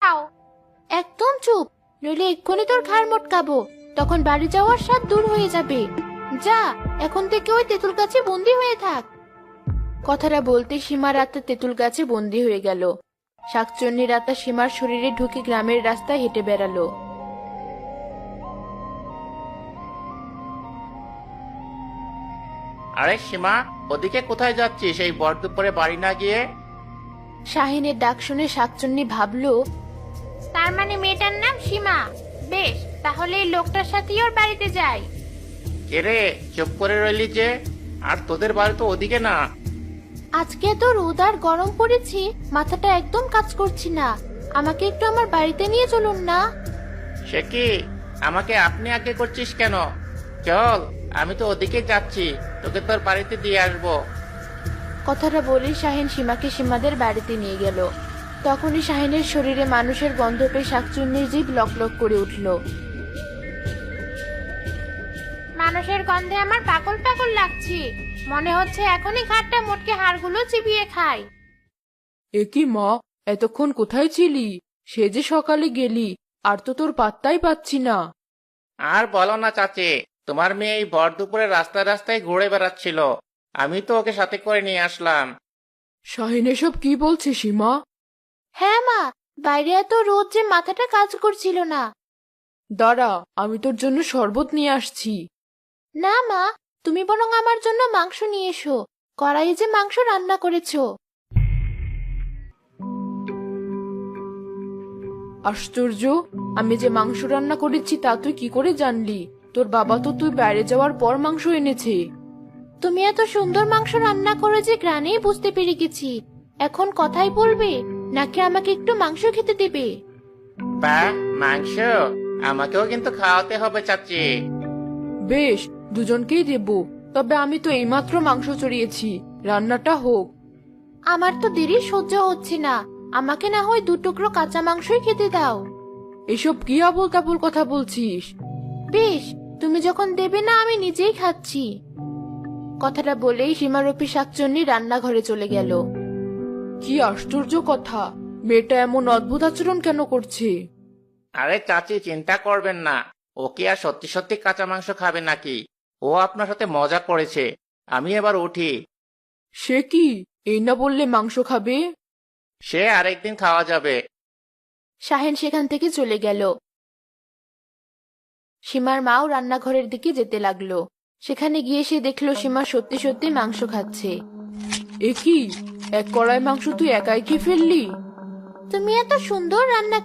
খাও। একদম চুপ, নইলে এক্ষুনি তোর ঘাড় মটকাবো। তখন বাড়ি যাওয়ার স্বাদ দূর হয়ে যাবে। যা, এখন থেকে ওই তেঁতুল গাছে বন্দি হয়ে থাক। কথাটা বলতে সীমা রাতে তেঁতুল গাছে বন্দি হয়ে গেল। শাকচুন্নি রাতা সীমার শরীরে ঢুকে গ্রামের রাস্তায় হেঁটে বেড়ালো। আরে সীমা, ওদিকে কোথায় যাচ্ছিস এই ভর দুপুরে বাড়ি না গিয়ে? শাহিনের ডাক শুনে শাকচুন্নি ভাবলো, তার মানে মেয়েটার নাম সীমা। বেশ, তাহলে এই লোকটার সাথেই ওর বাড়িতে যাই। কে রে, চুপ করে রইলি যে? আর তোদের বাড়ি তো ওদিকে না। আজকে তো রোদ আর গরম পড়েছে, মাথাটা একদম কাজ করছি না। আমাকে একটু আমার বাড়িতে নিয়ে চলুন না। সে কি, আমাকে আপনি আগে করছিস কেন? চল, আমি তো ওদিকে যাচ্ছি, তোকে তোর বাড়িতে দিয়ে আসবো। কথাটা বলেই শাহিন সীমাকে সীমাদের বাড়িতে নিয়ে গেল। তখনই শাহিনের শরীরে মানুষের গন্ধ পেয়ে শাকচুন্নির জিভ লকলক করে উঠল। মানুষের গন্ধে আমার পাগল পাগল লাগছে। মনে হচ্ছে এখনই ঘাটটা মোটকে হাড়গুলো চিবিয়ে খাই। এ কি মা, এতক্ষণ কোথায় ছিলি? সে যে সকালে গেলি, আর তো তোর পাত্তাই পাচ্ছি না। আর বলো না চাচি, তোমার মেয়ে এই ভর দুপুরে রাস্তায় রাস্তায় ঘুরে বেড়াচ্ছিল, আমি তো ওকে সাথে করে নিয়ে আসলাম। শাহিন এসব কি বলছে সীমা? হ্যাঁ মা, বাইরে এত রোদ যে মাথাটা কাজ করছিল না। দাঁড়া, আমি তোর জন্য শরবত নিয়ে আসছি। না মা, তুমি বরং আমার জন্য মাংস নিয়ে এসো। কড়াইয়ে যে মাংস রান্না করেছো। আশ্চর্য, আমি যে মাংস রান্না করেছি তা তুই কি করে জানলি? তোর বাবা তো তুই বাইরে যাওয়ার পর মাংস এনেছে। তুমি এত সুন্দর মাংস রান্না করে যে গ্রানেই বুঝতে পেরে গেছি। এখন কথাই বলবে নাকি আমাকে একটু মাংস খেতে দেবে? বা, মাংস? আমাকেও কিন্তু খাওয়াতে হবে চাচি। বেশ, দুজনকেই দেব। তবে আমি তো এইমাত্র মাংস চড়িয়েছি, রান্নাটা হোক। আমার তো দেরি সহ্য হচ্ছে না। আমাকে না হয় 2 টুকরো কাঁচা মাংসই খেতে দাও। এসব কি আবোল তাবোল কথা বলছিস? বেশ, তুমি যখন দেবে না আমি নিজেই খাচ্ছি। কথাটা বলেই সীমারূপী শাকচুন্নি রান্নাঘরে চলে গেল। কি আশ্চর্য কথা, মেয়েটা এমন অদ্ভুত আচরণ কেন করছে? আরে চাচি, চিন্তা করবেন না, ও কি আর সত্যি সত্যি কাঁচা মাংস খাবে নাকি? ও আপনার সাথে মজা করেছে। আমি এবার উঠি। সে কি, এই না বললে মাংস খাবে? সে আরেকদিন খাওয়া যাবে। শাহিন সেখান থেকে চলে গেল। সীমার মাও রান্নাঘরের দিকে যেতে লাগলো। সেখানে গিয়ে সে দেখলো সীমা সত্যি সত্যি মাংস খাচ্ছে। এ কি, এক কড়াই মাংস তুই একাই খেয়ে ফেললি? তুমি এত সুন্দর রান্না